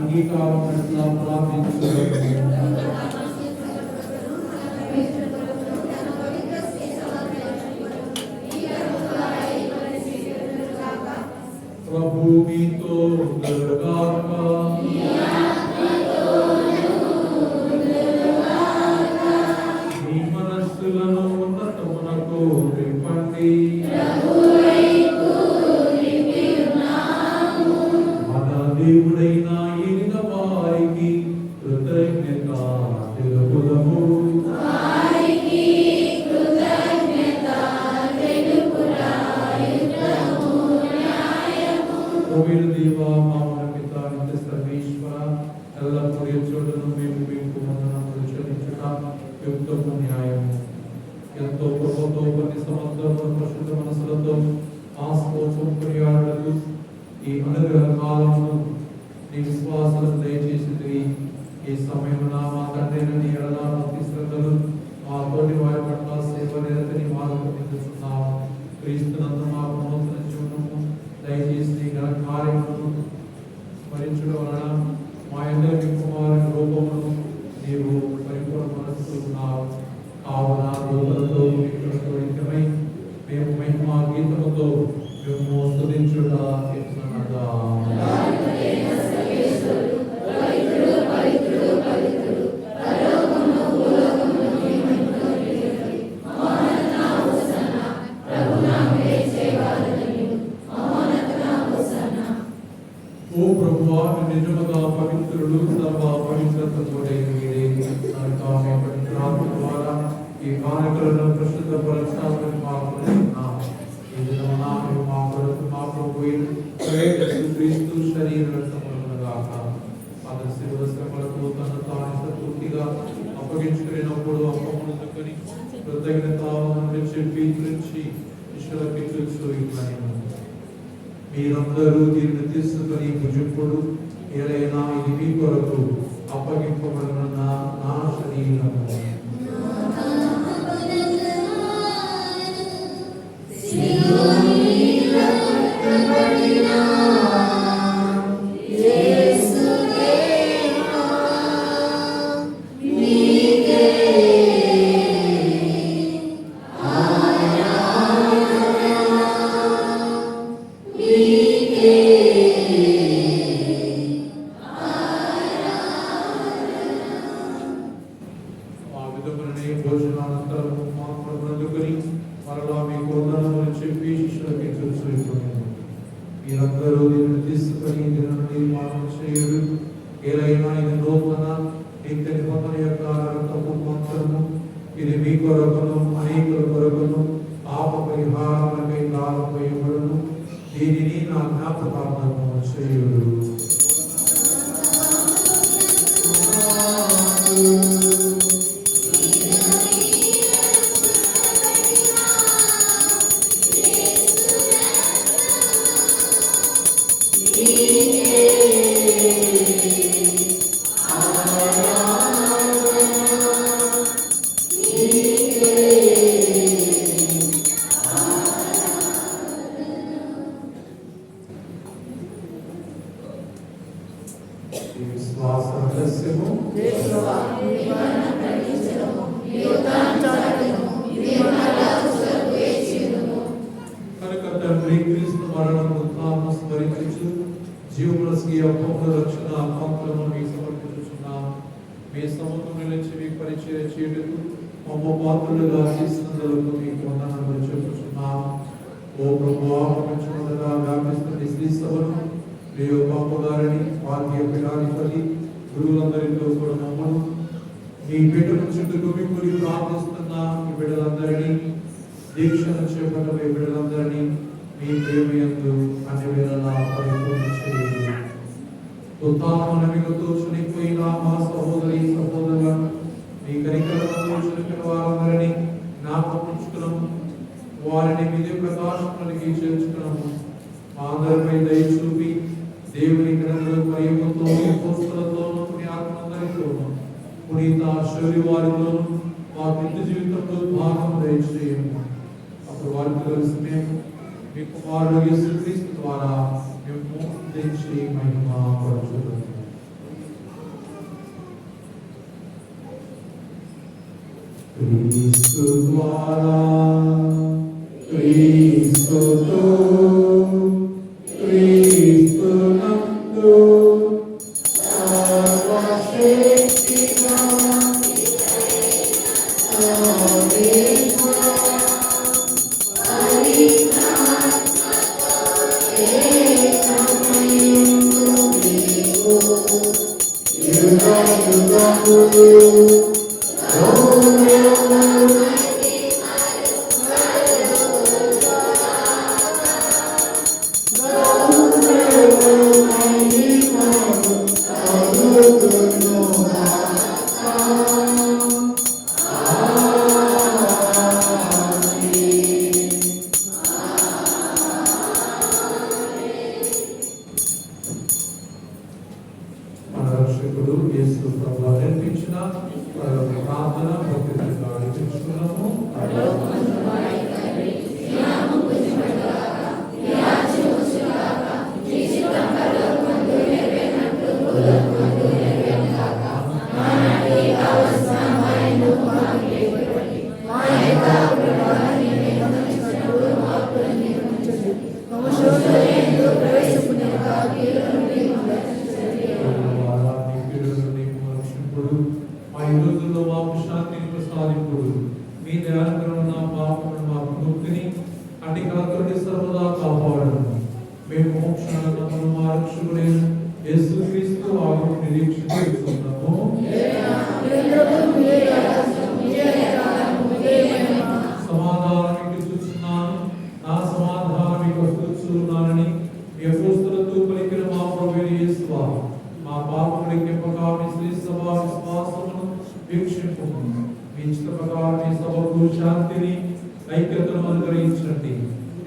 అంగీకారం ప్రార్థించుకోవాలి. ప్రభు మీతో ఉండుగాక. మీ మనస్సులను ఉన్నతమునకు త్రిప్పండి. మన దేవుడైన ఏలిన వారికి కృతజ్ఞత తెలుపుదము. దేవా మా పిత నిత్య సర్వేశ్వర, ఎల్లప్పుడూ చోటును మేము మీకు వందనములు చెల్లించుట యుక్తము న్యాయము. ఎంతో కృపతో ప్రతి సంవత్సరం పరిశుద్ధ మనసులతో ఆస్పోసం కొనియాడుటకు ఈ అనుగ్రహ కాలమును నీ విశ్వాసాలను దయచేసి ఈ సమయమున మా తండ్రి నీ ఎడల భక్తి శ్రద్ధలు మా తోటి వారి పట్ల సేవ నిరతని మార్పునిస్తున్నాము. క్రీస్తునందు మాకు నూతన జీవనము దయచేసి నీ ఘన కార్యములను స్మరించడం వలన మా అందరి కుమారుని రూపమును నీవు పరిపూర్ణపరుస్తున్నావు. కావున రూపంతో ఐక్యమై మేము మహిమా గీతముతో మేము స్తుతించుట యత్ననగా. ఓ ప్రభువా, నిజముగా పవిత్రులు సర్వ పవిత్రతతో ద్వారా ఈ కానుకలను ప్రసిద్ధపరచాలని మా ప్రభు క్రీస్తు శరీరముగాక. అతని శివశ్రమలకు తను తాను పూర్తిగా అప్పగించుకున్నప్పుడు అప్పమునుకొని కృతజ్ఞతలు చెప్పి ఇష్టలకి చూస్తూ ఇట్లైనా మీరందరూ దీన్ని తీసుకుని భుజింపుడు, ఏదైనా ఇది మీ కొరకు అప్పగింపబడిన నా శరీరము. మీరందరూ దీన్ని తీసుకుని నిర్మాణం చేయుడు. ఏదైనా ఇది నూతన నిత్య నిబంధన యొక్క రక్తపు మంత్రము. ఇది మీ కొరకును అనేకుల కొరకును పాప పరిహారమై ప్రారంభమయ్యబడును. దీనిని నా జ్ఞాపకార్థము చేయుడు. గురువులందరితో కూడా మమ్మల్ని ఈ బిడ్డల చుట్టూ మిమ్మల్ని ప్రార్థిస్తున్న ఈ బిడ్డలందరినీ, దీక్షను చేపట్టిన ఈ బిడ్డలందరినీ మీ ప్రేమ యందు అన్ని వేళలా పరిపూర్ణ చేయండి. ఉత్తానముతో చనిపోయిన మా సహోదరి సహోదరులను మీ కనికరముతో చనిపోయిన వారందరినీ జ్ఞాపకం, వారిని విధి ప్రకాశంలోకి చేర్చుకున్నాము. మా అందరిపై దయ చూపి దేవుని గ్రంథుల ప్రేమతో అపోస్తలులతోనూ పుణ్యాత్ములందరితోనూ పునీత శౌర్య వారితోనూ మా నిత్య జీవితంలో భాగం దయచేయండి. అప్పుడు వారితో కలిసి మేము మీ కుమారుడు యేసుక్రీస్తు ద్వారా మేము తెచ్చి మహిమ పరచుదాము. యేసు ద్వారా క్రీస్తుతో క్రీస్తునందు రక్షకుడు యేసు ప్రభువు నేర్పించిన ప్రార్థన భక్తిగా నేర్చుకున్నాము. మా ఈ రోజుల్లో మాకు శాంతిని ప్రసాదింపుడు మీ దయాకరణ నా పాపను మాకు ముక్తిని అటు కలతోటి సర్వదా కాపాడను. మేము మోక్షాలను మా రక్షకుడైన యేసుక్రీస్తు ఆగమన నిరీక్షణ చేస్తున్నాము. సమాధానానికి చూస్తున్నాను, నా సమాధానం మీకు వస్తున్నానని మీ అపోస్తలులతో పలికిన మా ప్రభువైన యేసువా, మా పాపముల కెంపగా మీ శ్రీ సభా విశ్వాసమును వీక్షింపుము. మీ ఇష్ట ప్రకారం మీ సభకు శాంతిని ఐక్యతను అనుగ్రహించండి.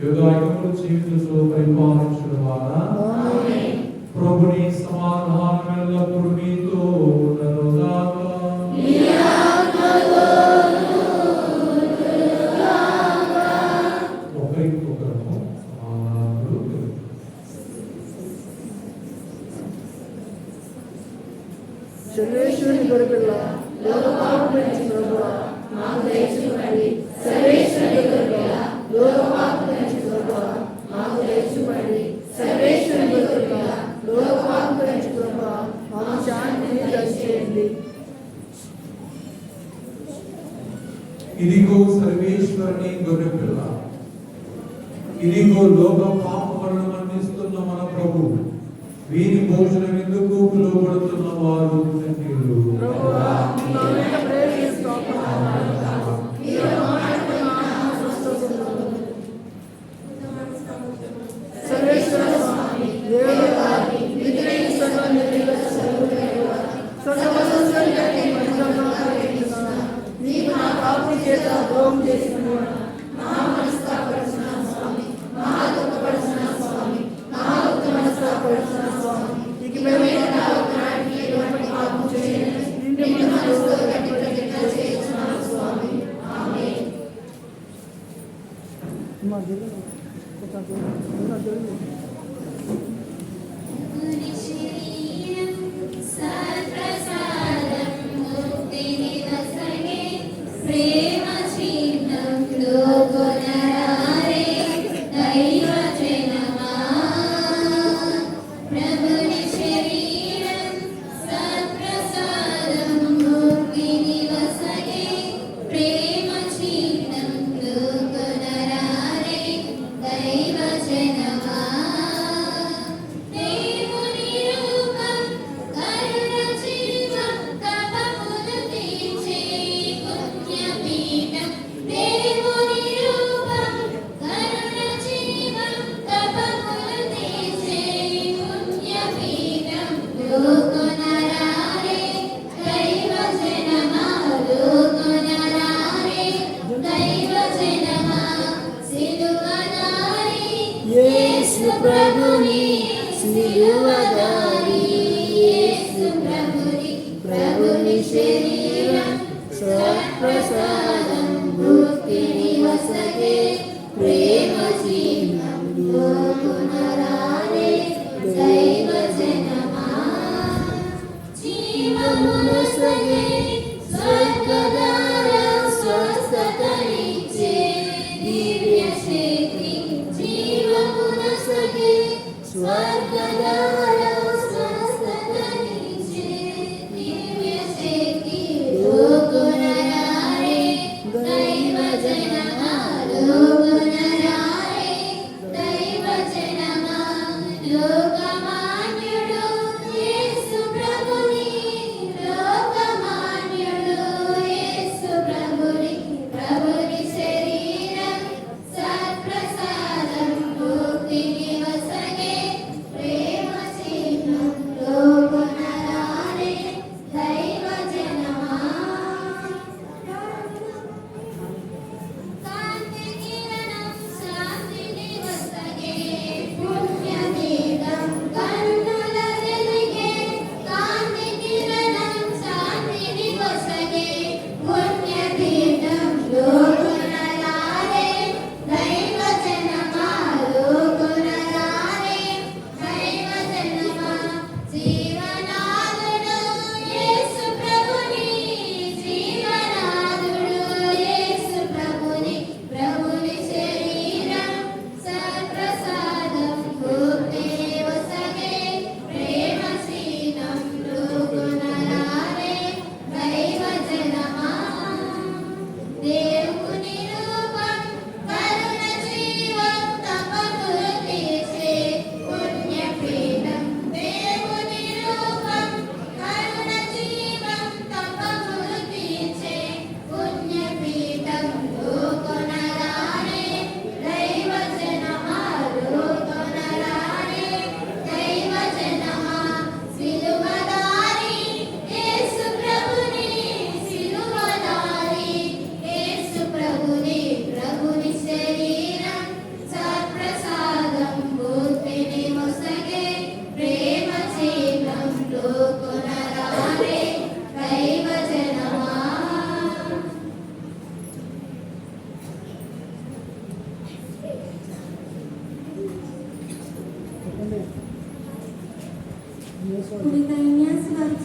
యుగాయుగములు జీవితంతో పరిపాలించడం ద్వారా ప్రభుని సమాధానం ఎల్లప్పుడూ మీతో ఉండనుగాక. ఒకరికొకరు సమాధానములు సర్వేశ్వరుని గొర్రెపిల్ల లోకపాపము నుంచి ప్రభువా మాకు దయచూపండి. సర్వేశ్వరుని గొర్రెపిల్ల లోకపాపము నుంచి ప్రభువా మాకు దయచూపండి. సర్వేశ్వరుని గొర్రెపిల్ల లోకపాపము నుంచి ప్రభువా మాకు శాంతిని దయచేయండి. ఇదిగో సర్వేశ్వరుని గొర్రెపిల్ల, ఇదిగో లోక పాపములను మన్నిస్తున్న మన ప్రభు. వీరి భోజనం ఎందుకు లోబడుతున్న వారు ధన్యులు. ప్రభువా నా మీద ప్రేమిస్తున్నాను. మీరు మాట్లాడుతున్న స్వస్థతను సర్వేశ్వర స్వామి దేవుని విగ్రహించడం నీకు నా పాపం చేత ద్రోహం చేసిన మహా మనస్తాపడుతున్న స్వామి, మహా దుఃఖపడుతున్న స్వామి, మహా మనస్తాపడుతున్న స్వామి. ఇక మేము పాపం చేయండి నిండి మనసులో చేస్తున్నాను స్వామి. ఆమేన్. ప్రేమ చిహ్నం లోకొనరారే దైవ జనమా, ప్రభుని శరీరం సత్ప్రసాదం ముక్తిని వసగే. ప్రేమ చిహ్నం లోకొనరారే దైవ జనమా, దేవుని రూపం కరుణ జీవం తపమును తీర్చే పుణ్యపీఠం. దేవుని రూపం కరుణ జీవం తపమును తీర్చే పుణ్యపీఠం. లోకొనరారే దైవ జనమా, లోకొనరారే దైవ జనమా. సిలువదారి యేసు ప్రభుని, సిలువదారి యేసు ప్రభుని. ప్రభుని శరీరం సత్ప్రసాదం ముక్తిని వసగే. ప్రేమ చిహ్నం లోకొనరారే దైవ జనమా, జీవమునొసగే స్వర్గదార స్వస్థత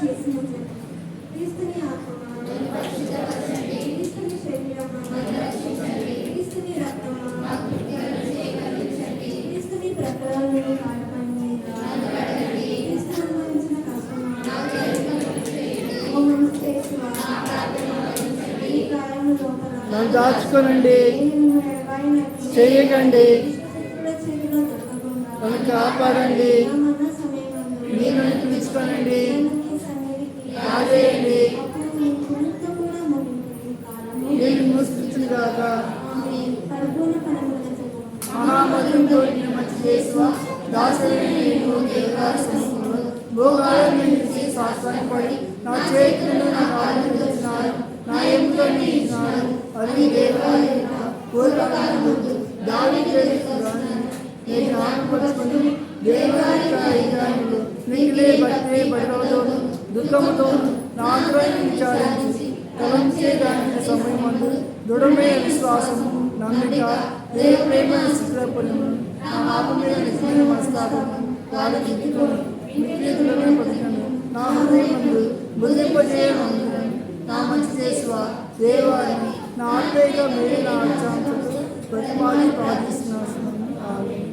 చేసిన జనం క్రీస్తుని ఆత్మ క్రీస్తుని శరీరమా క్రీస్తుని రక్తమా క్రీస్తుని ప్రకారాలను కాడపండి క్రీస్తు అనుభవించిన కష్టమా ఓ నమస్తే ఈ కాలంలో లోపల నన్ను దాచుకోనండి, చేయకండి, నన్ను కాపాడండి, మీరు నన్ను పిలుచుకోనండి, రాజేయండి, నేను మోసుకొచ్చిన కాక మహామధురంతో మంచి చేసువా దాసుని నేను దేవదాసు సమూహంలో భోగాలను నిలిచి శాస్త్రాన్ని నా చేతులను నా కాళ్ళను తెచ్చినాడు, నా ఎముకలు నిలిచినాడు, అది దేవాలయం పూర్వకాలం దావీదు నేను జ్ఞాపకపరుచుకుని దేవాలయాలు మిగిలే బట్టే బడిలోను దుఃఖముతోను నా ఆగ్రహాన్ని విచారించి తలంచే దాని సమయమందు దృఢమైన విశ్వాసము నమ్మిక ఏ ప్రేమ స్థితిపడము నా ఆత్మీయ నిజమైన మనస్తాపము వారి దిద్దులను మిత్రులను పథకను నా హృదయమందు బుద్ధింపజేయను నా మంచి చేసువా దేవాన్ని నా ఆత్మీయంగా మీరు నా అక్షాంతతో ప్రతిమాని ప్రార్థిస్తున్నాను. ఆమేన్.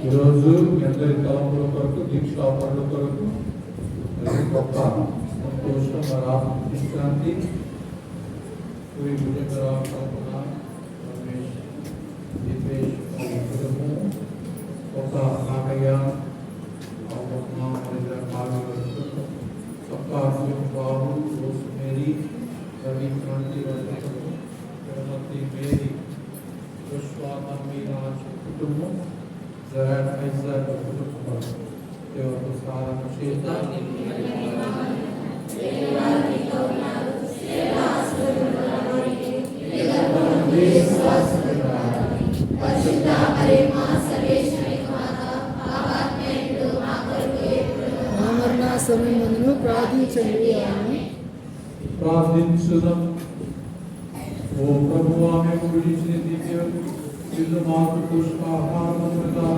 ఈరోజు ఎందరి తలంపుల కొరకు దీక్షాపరుల కొరకు గొప్ప సంతోషం మరి ఆత్మశాంతి కల్పన రమేష్ దీపేష్ ఒక Nagayya Babu Rose Mary Ravi Kranti Thirumathi Mary మీద కుటుంబం జరాడ్ ఐజాక్ కుటుంబం దేవుడు సాధన చేద్దాం. మరణ సమయమందును ప్రార్థించండి. ఆమేన్. ప్రార్థించుదాం. ఓ ప్రభువా, మేము విడిచిన దివ్య ఇల్లు మాకు పుష్పాహారముగా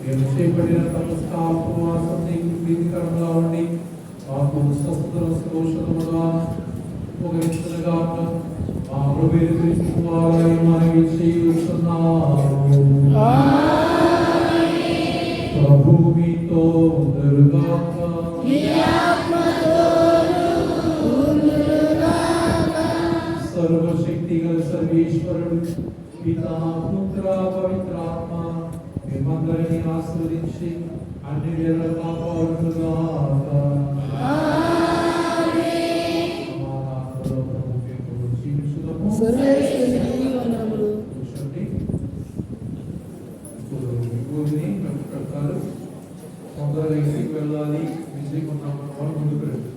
మేము చేపడిన తపస్కాపవాసం నీకు ప్రీతికరంగా ఉండి మాకు స్వస్థతల సంతోషముగా ఉపకరించగా మా ప్రభువు క్రీస్తు వారై మనవి చేయుచున్నాము. ప్రభువు మీతో ఉండుగాక. సర్వశక్తిగల సర్వేశ్వరుడు పితా పుత్ర పవిత్రాత్మ మిమ్మల్ని ఆశీర్వదించి అన్ని వేళ కాపాడుగాక. సమాధానములో ప్రభువుకు జీవించుదాము. సర్వేశ్వరునికి వందనములు. కూర్చోండి. ఇప్పుడు విభూతిని పెడతారు. తొందరగా ఇంటికి వెళ్ళాలి. బిజీగా ఉన్నాం వాళ్ళు ముందుకు రండి.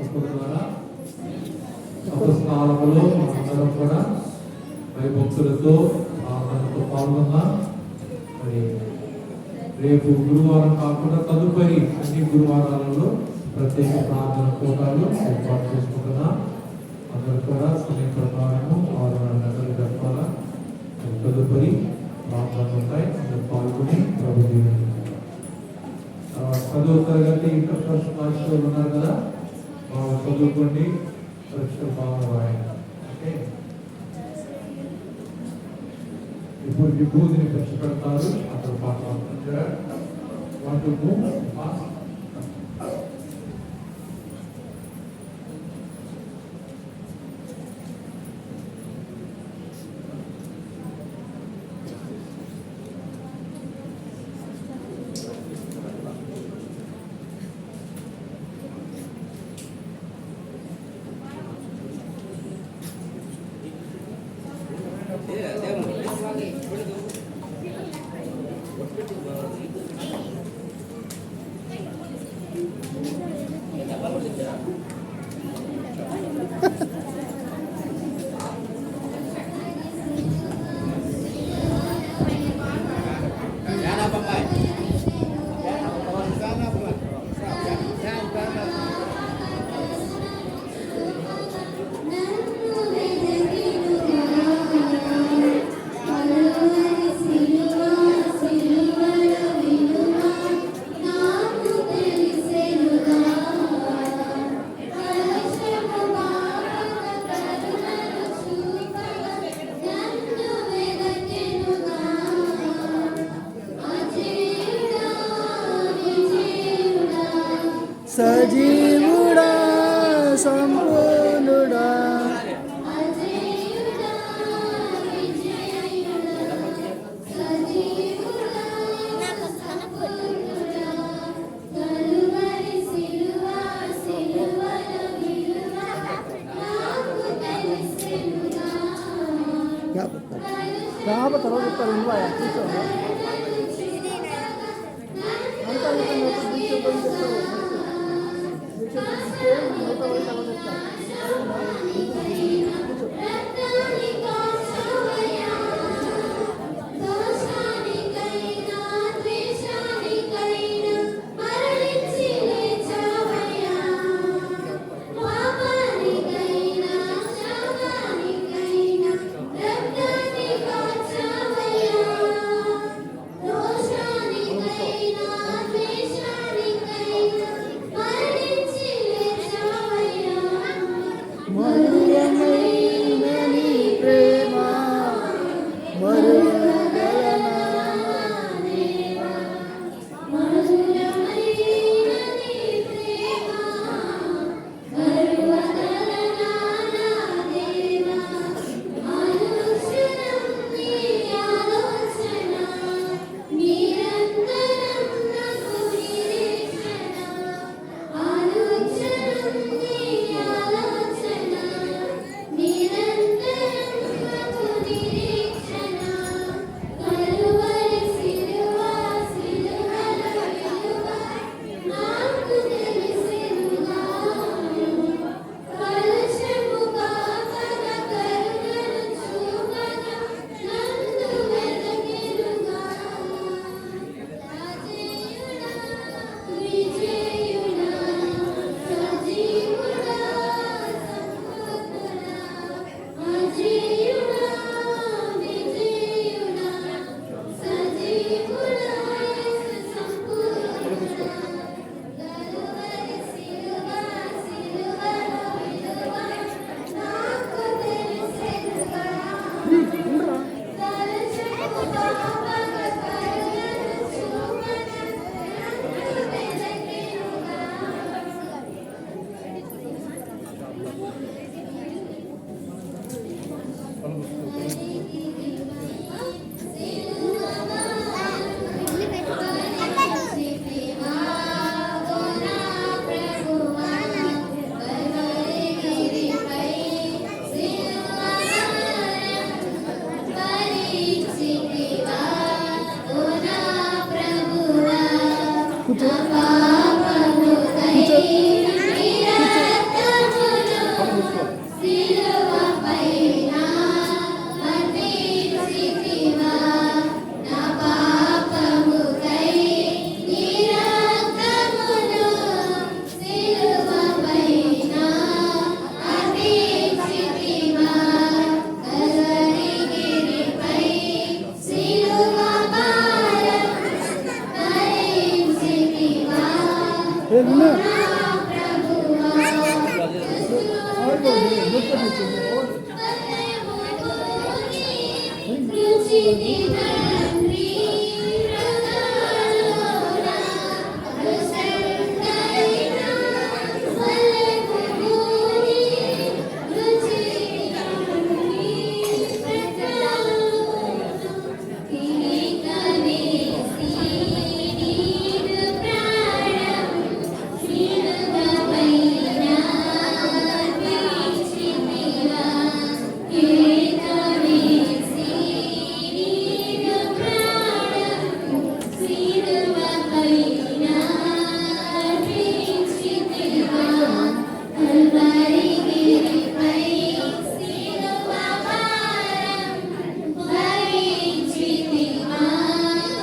సహోదరులారా, తపస్కాలంలో అందరం కూడా భయభక్తులతో ప్రార్థనతో పాల్గొన్నా. మరి రేపు గురువారం కాకుండా తదుపరి అన్ని గురువారాలలో ప్రత్యేక ప్రార్థన కూటాలు ఏర్పాటు చేసుకుంటున్నా. అందరూ కూడా సమయం ప్రకారము 6 గంటలు గడపాలా. తదుపరి ప్రార్థనలు ఉంటాయి. అందరూ పాల్గొని ప్రభు దీవెనలు. 10వ తరగతి ఇంటర్ ఫస్ట్ క్లాస్లో ఉన్నారు కదా, బాగా చదువుకోండి, పరీక్షలు బాగా రాయండి. ఓకే, ఇప్పుడు విభూతిని ఖర్చు పెడతారు. అక్కడ పాట వాటి సజీవుడా సంపూర్ణుడా कहाँ पर तरह उत्तर हुआ है पूछो अंत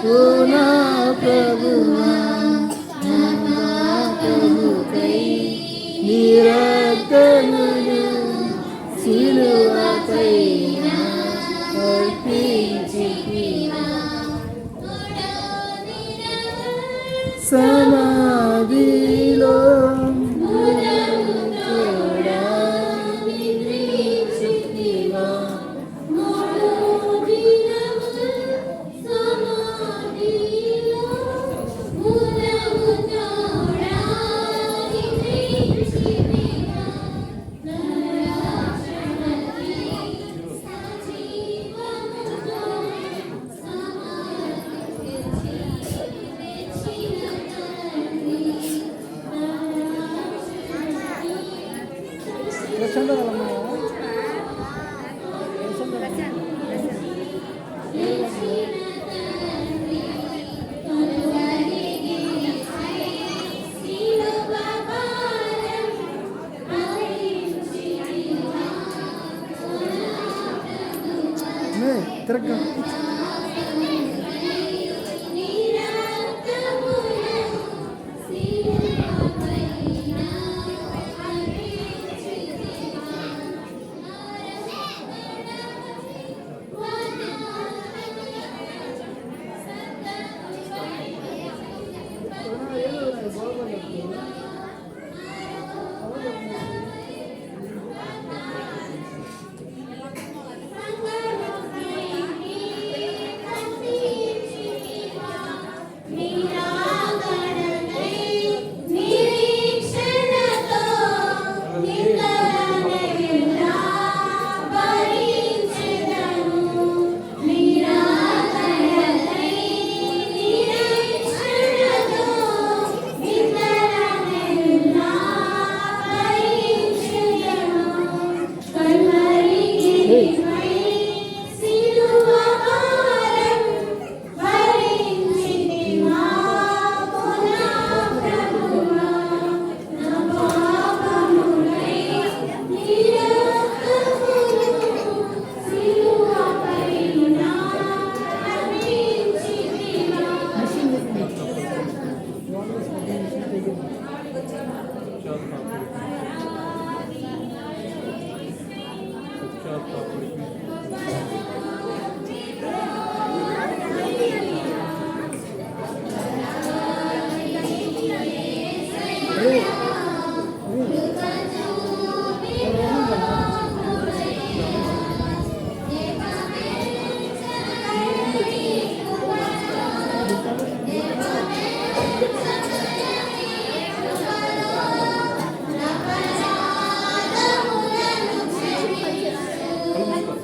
ఓ నా ప్రభువా నా ప్రభుకై నీ రక్తమును సిలువపై అర్పించితివా సమాధిలో కూడా నిద్రించితివా తిరగ కలుపుకో.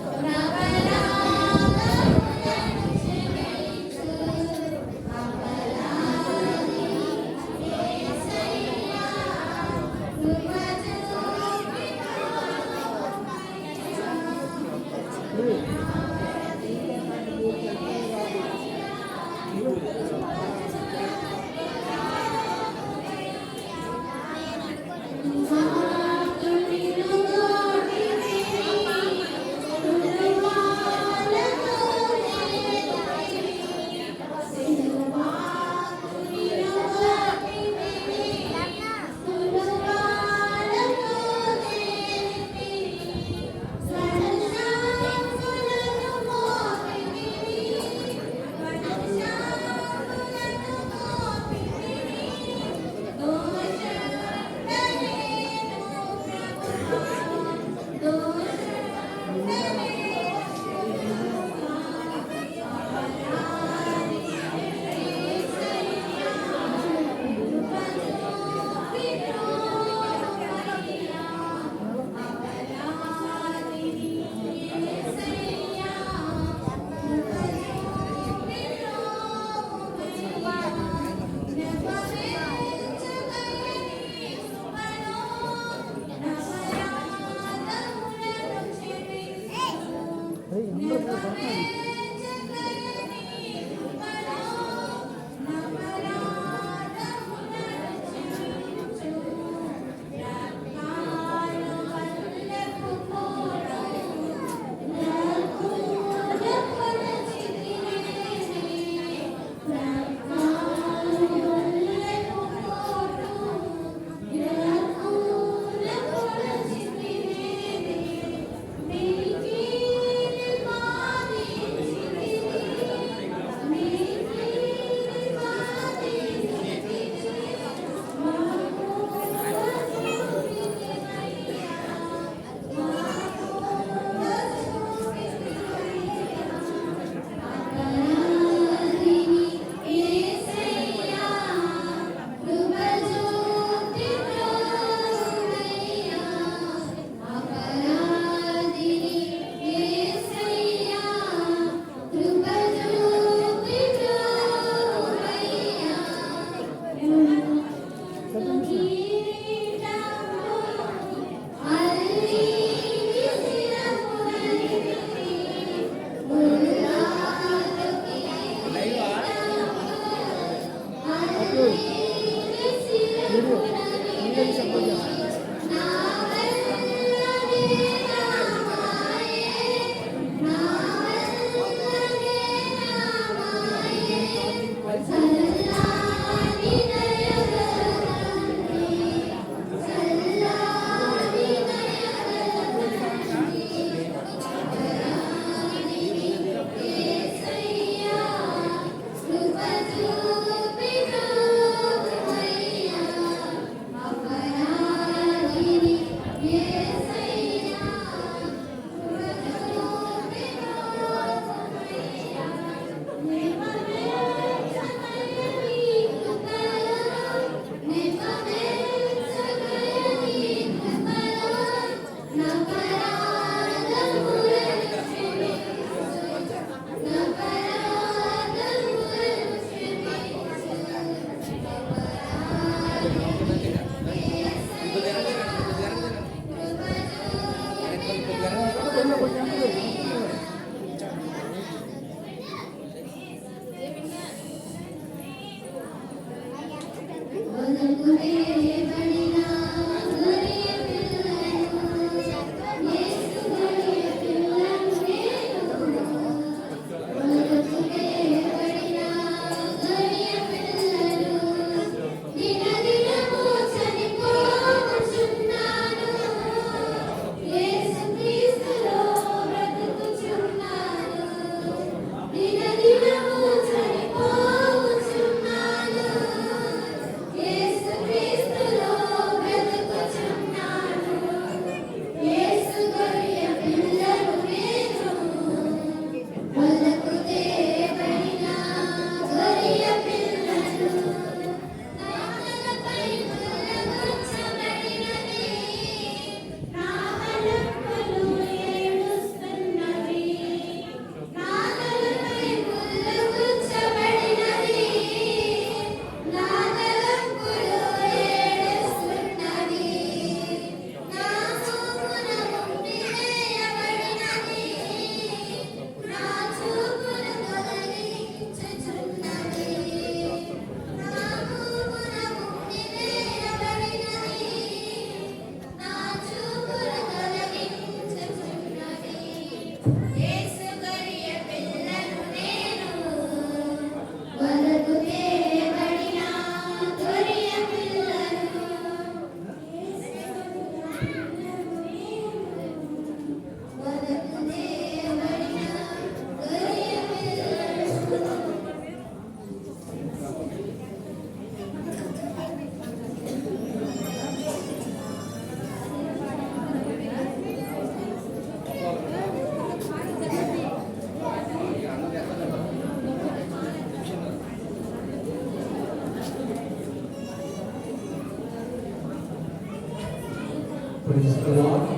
Praise the Lord.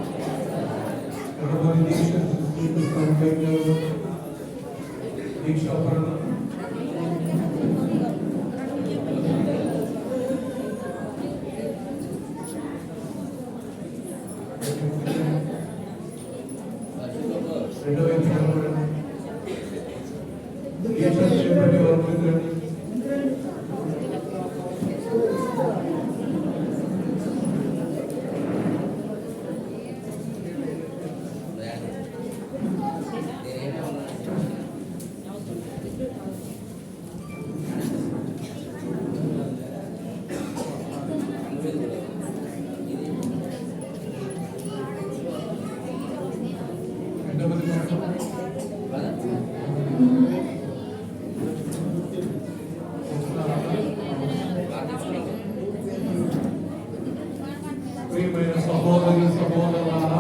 Everybody needs to keep his container. Each other. ప్రియమైన సహోదరి సహోదరులారా,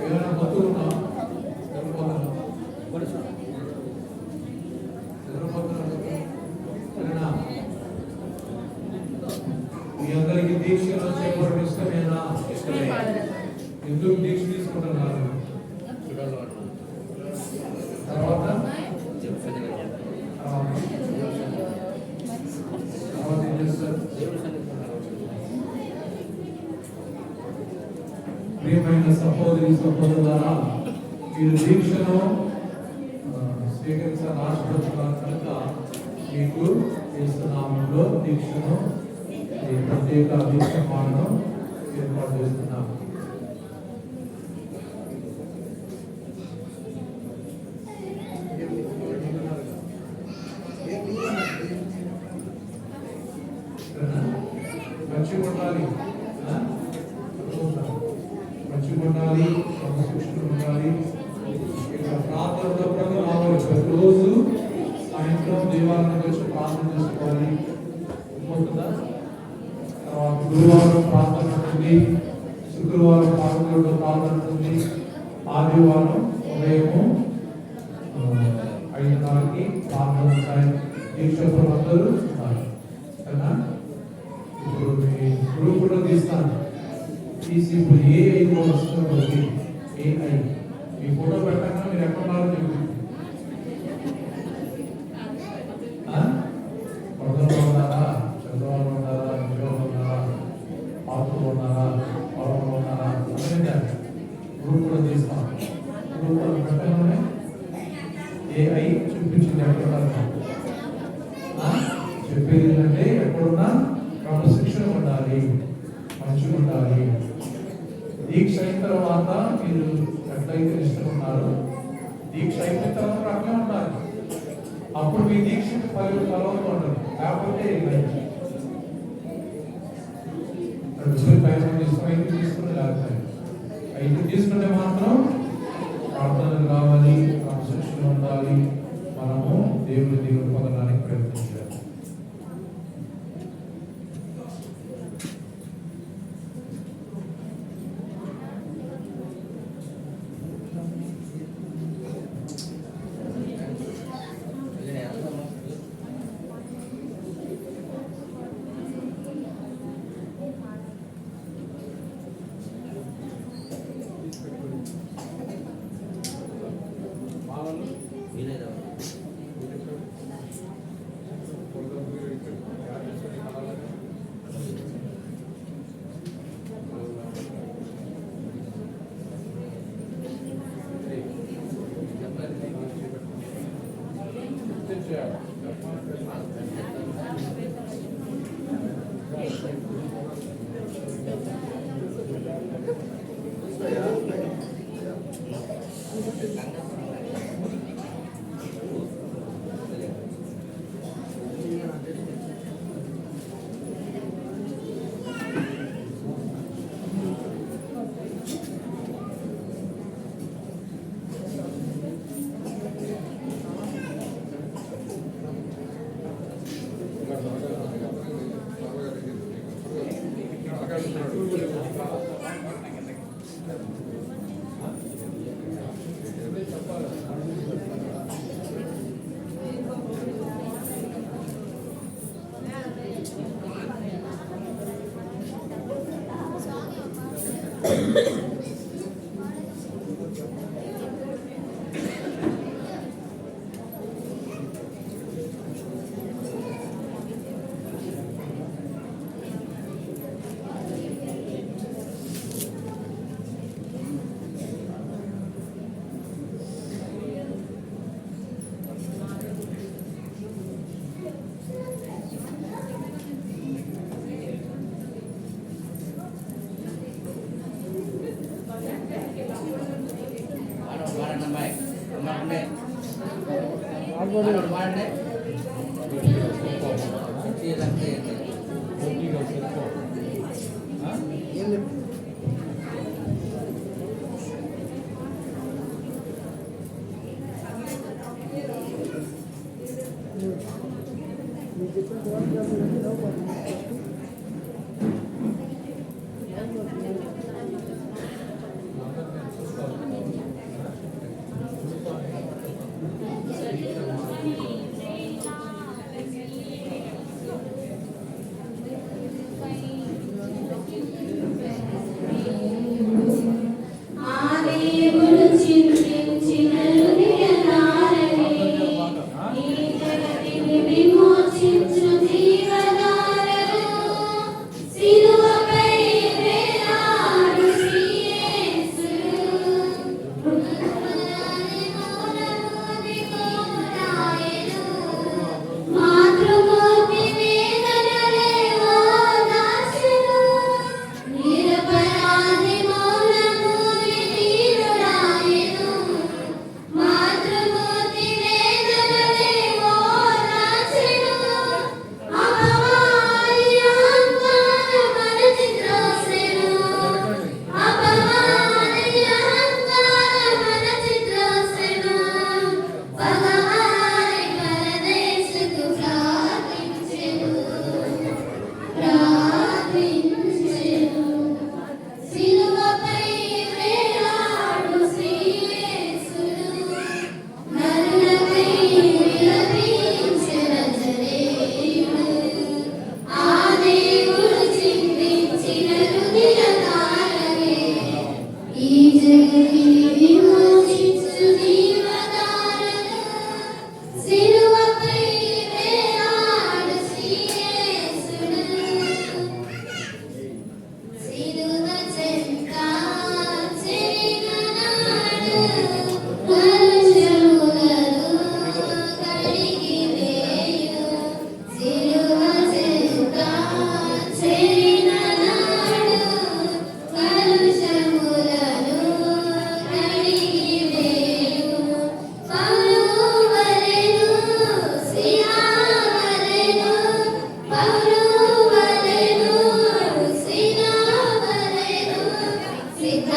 ఏదైనా భక్తులున్నా మీ అందరికీ దీక్షలో చేపట్టడం ఇష్టమేనా? ఇష్టమే. ఎందుకు దీక్ష తీసుకుంటున్నారు? తర్వాత ఏం చేస్తారు? ప్రియమైన సహోదరి సహోదరులారా, మీరు దీక్షను స్వీకరించాలని ఆశపడుతున్నారు కనుక మీకు యేసు నామములో దీక్షను ఈ ప్రత్యేక దీక్ష మాలను ఏర్పాటు చేస్తున్నాము. మంచిగా ఉండాలి, మంచిగా ఉండాలి, క్రమశిక్షణ ఉండాలి. ఇక ప్రార్థనలో కూడా రావాలి. ప్రతిరోజు సాయంత్రం దేవాలయానికి వచ్చి ప్రార్థన చేసుకోవాలి. ఉంటుందా? తర్వాత గురువారం ప్రార్థన ఉంటుంది, శుక్రవారం ప్రార్థనలో ప్రార్థన ఉంటుంది, ఆదివారం ఉదయము 5:30కి ప్రార్థన ఉంటాయి. దీక్షకులు అందరూ ఉంటారు కదా. ఇప్పుడు మీ గురువు కూడా తీస్తాను, తీసి ఇప్పుడు AI వస్తుంది. AI మీ ఫోటో పెట్టాక మీరు ఎక్కడ ఉన్నారో చెప్పండి. వరదలో ఉన్నారా, చంద్రబాబు ఉన్నారా, విజయవాడలో ఉన్నారా, పాత్రలో ఉన్నారా, పొలంలో ఉన్నారా, గ్రూప్ కూడా తీస్తాం. గ్రూప్ కూడా పెట్టగానే AI చూపించింది ఎక్కడ చెప్పేది ఏంటంటే ఎక్కడున్నా క్రమశిక్షణ ఉండాలి, మంచిగా ఉండాలి. దీక్ష అయిన తర్వాత మీరు ఎట్లయితే ఇష్టమున్నారో దీక్ష అయిపోయిన తర్వాత అట్లే ఉండాలి. అప్పుడు మీ దీక్షకు ఫలవంతం ఉండదు. లేకపోతే తీసుకుని లేకపోతే 5 తీసుకుంటే మాత్రం ప్రార్థనలు కావాలి, క్రమశిక్షణ ఉండాలి. మనము దేవుడి పొందడానికి ప్రయత్నించాలి. ఈ జగతి విమోచించు జీవధారను సిలువపై వేలాడు శ్రీయేసుడు. సిలువ చెంత చేరిన నాడు కలుషములను కడిగి వేయు. సిలువ చెంత చేరిన నాడు కలుషములను కడిగి వేయు. పౌలు వలెను సిలా వలెను, పౌలు వలెను సిలా వలెను సిద్ధ